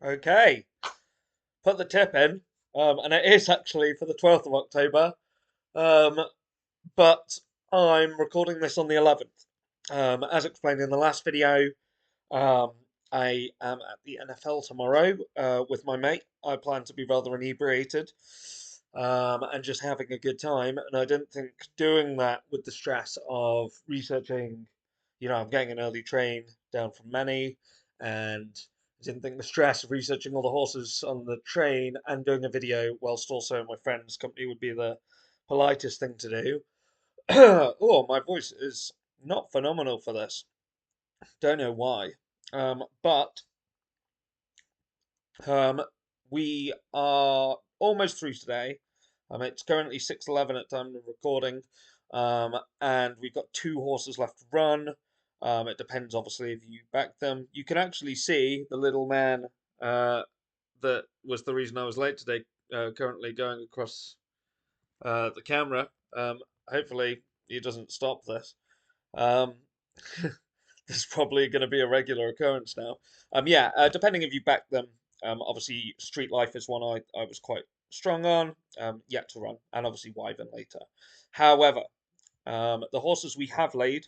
Okay, put the tip in, and it is actually for the 12th of October, um, but I'm recording this on the 11th. As explained in the last video, um, I am at the NFL tomorrow with my mate. I plan to be rather inebriated and just having a good time, and I didn't think doing that with the stress of researching, I'm getting an early train down from Many, and I didn't think the stress of researching all the horses on the train and doing a video whilst also in my friend's company would be the politest thing to do. Oh, my voice is not phenomenal for this. Don't know why. But um, we are almost through today. It's currently 6:11 at time of recording, and we've got two horses left to run. It depends, obviously, if you back them. You can actually see the little man that was the reason I was late today, currently going across the camera. Hopefully, he doesn't stop this. Um, this is probably going to be a regular occurrence now. Yeah, depending if you back them. Obviously, Street Life is one I was quite strong on, yet to run, and obviously Wyvern later. However, the horses we have laid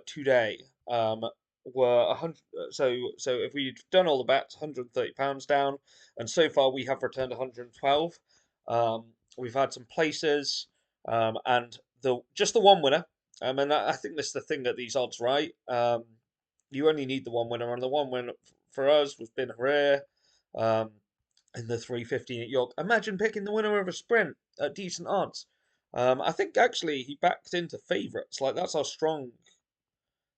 today were 100. So if we'd done all the bets, £130 down, and so far we have returned 112. We've had some places, and the one winner. And I think that's the thing at these odds, right? You only need the one winner, and the one winner for us was Bin Harir, um, in the 315 at York. Imagine picking the winner of a sprint at decent odds. I think actually he backed into favourites. Like that's how strong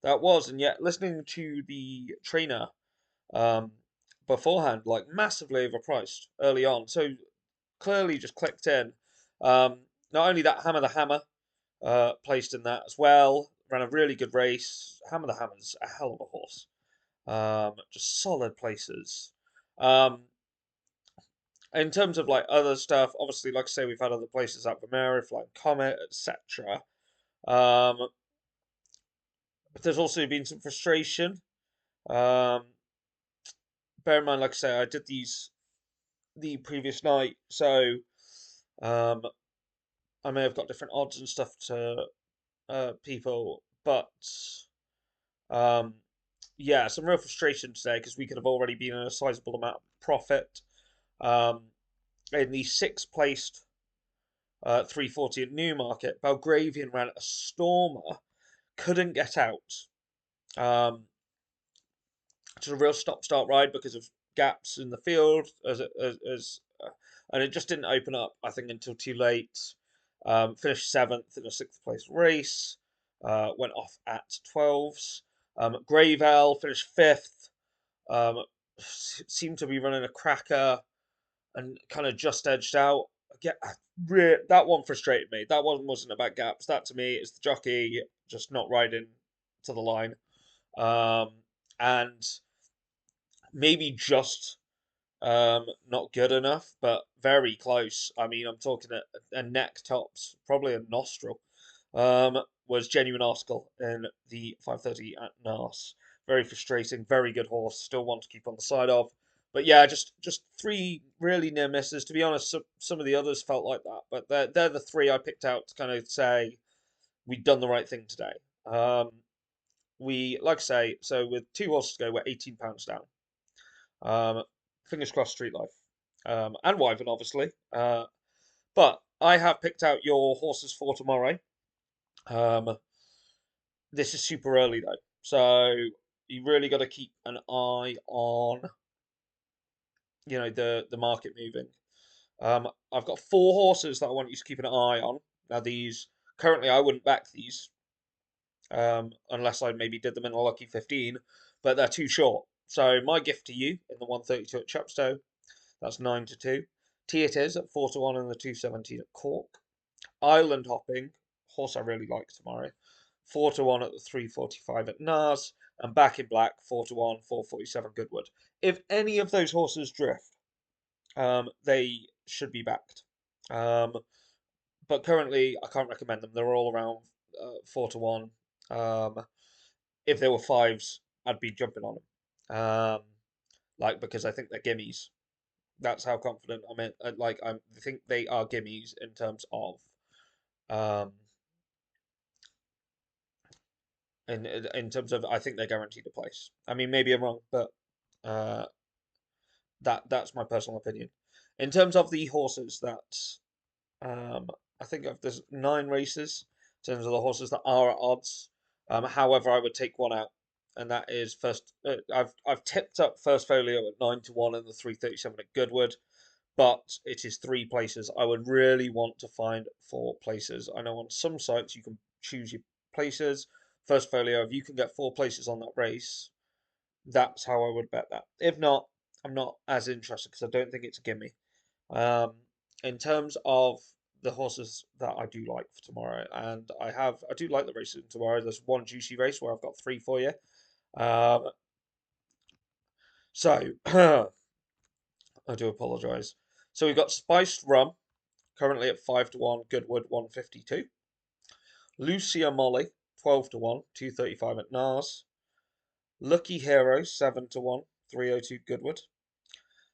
that was, and yet listening to the trainer um, beforehand, like massively overpriced early on, so clearly just clicked in. Not only that, Hammer the Hammer placed in that as well, ran a really good race. Hammer the Hammer's a hell of a horse. Just solid places. Um, in terms of like other stuff, obviously, like I say, we've had other places at Vomero, Flying Comet, etc. Um, but there's also been some frustration. Um, bear in mind, like I say, I did these the previous night, so um, I may have got different odds and stuff to people, but um, yeah, some real frustration today because we could have already been in a sizable amount of profit. Um, in the sixth placed 340 at Newmarket, Belgravian ran a stormer, couldn't get out. Um, it's a real stop-start ride because of gaps in the field, and it just didn't open up. I think until too late. Finished seventh in a sixth place race. Went off at 12s. Gravel finished fifth. Um, Seemed to be running a cracker and kind of just edged out. Get that one frustrated me. That one wasn't about gaps. That to me is the jockey just not riding to the line. And maybe just not good enough, but very close. I mean, I'm talking a neck tops, probably a nostril. Was Genuine Article in the 5:30 at Nars. Very frustrating, very good horse. Still want to keep on the side of. But yeah, just three really near misses. To be honest, some of the others felt like that, but they're the three I picked out to kind of say we'd done the right thing today. We like I say, so with two horses to go, we're £18 down. Fingers crossed, Street Life, and Wyvern, obviously. But I have picked out your horses for tomorrow. Um, this is super early though, so you really got to keep an eye on, the market moving. I've got four horses that I want you to keep an eye on. Now, these currently I wouldn't back these, unless I maybe did them in a lucky 15, but they're too short. So my gift to you in the 132 at Chepstow. That's 9 to 2. Tea it is at 4 to 1 and the 217 at Cork. Island Hopping, horse I really like tomorrow. 4 to 1 at the 345 at Nars. And Back in Black, 4 to 1, 447 Goodwood. If any of those horses drift, they should be backed. Um, but currently, I can't recommend them. They're all around 4 to 1. If they were fives, I'd be jumping on them. like because I think they're gimmies. That's how confident I'm in. I think they are gimmies in terms of um in terms of I think they're guaranteed a place. I mean, maybe I'm wrong, but uh, that's my personal opinion. In terms of the horses that um, I think there's 9 races in terms of the horses that are at odds. However, I would take one out, and that is first. I've tipped up First Folio at 9-1 and the 337 at Goodwood, but it is 3 places. I would really want to find 4 places. I know on some sites you can choose your places. First Folio, if you can get 4 places on that race, that's how I would bet that. If not, I'm not as interested because I don't think it's a gimme. Um, in terms of the horses that I do like for tomorrow, and I do like the races tomorrow. There's one juicy race where I've got 3 for you. Um, so I do apologise. So we've got Spiced Rum currently at 5-1, Goodwood 152. Lucia Molly 12-1, 235 at Nars. Lucky Hero 7-1, 302 Goodwood.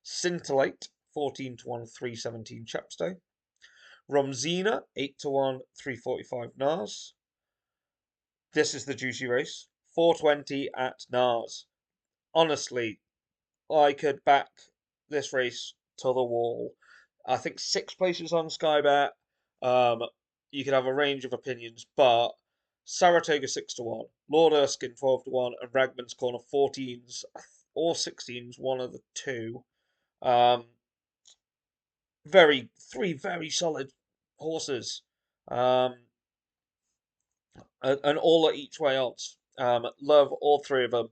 Scintillate 14-1, 317 Chepstow. Romzina 8-1, 345 Nars. This is the juicy race. 420 at Nars. Honestly, I could back this race to the wall. I think 6 places on Sky Bet. Um, you could have a range of opinions, but Saratoga 6-1, Lord Erskine 12-1, and Ragman's Corner 14s or 16s, one of the two. Um, three very solid horses. Um, and all at each way odds. Love all 3 of them.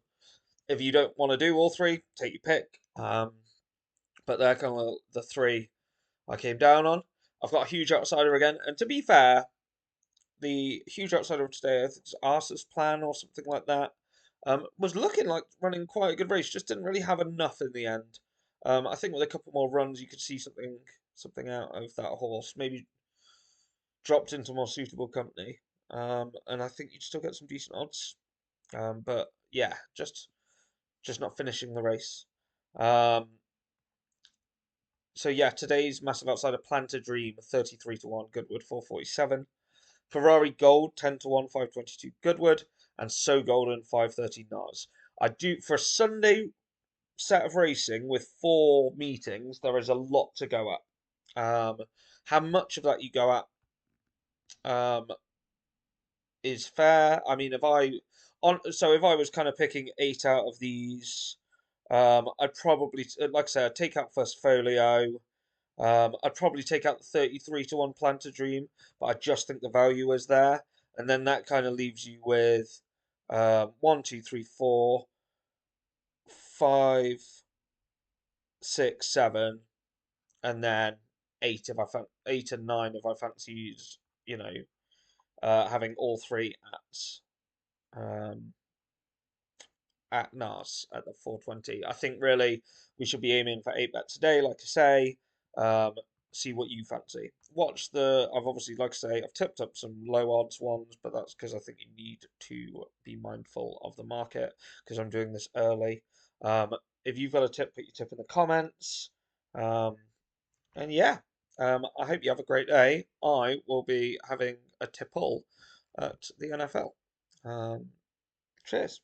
If you don't want to do all 3, take your pick. But they're kind of the 3 I came down on. I've got a huge outsider again, and to be fair, the huge outsider of today, I think it's Arsa's Plan or something like that, was looking like running quite a good race. Just didn't really have enough in the end. I think with a couple more runs, you could see something out of that horse. Maybe dropped into more suitable company. And I think you'd still get some decent odds. But yeah, just not finishing the race. Um, so yeah, today's massive outsider Planter Dream 33-1 Goodwood 447. Ferrari Gold 10-1 522 Goodwood and So Golden 513 Nars. I do for a Sunday set of racing with 4 meetings. There is a lot to go at. How much of that you go at um, is fair. I mean, if I was kind of picking 8 out of these, I'd probably, like I say, I'd take out First Folio. I'd probably take out the 33-1 Planter Dream, but I just think the value is there, and then that kind of leaves you with 1, 2, 3, 4, 5, 6, 7, and then 8 if 8 and 9 if I fancy, you know, having all 3 um, at NAS at the 420. I think really we should be aiming for 8 bet today, like I say. Um, see what you fancy. I've obviously, like I say, I've tipped up some low odds ones, but that's because I think you need to be mindful of the market because I'm doing this early. Um, if you've got a tip, put your tip in the comments. Um, and yeah, I hope you have a great day. I will be having a tipple at the NFL. Cheers.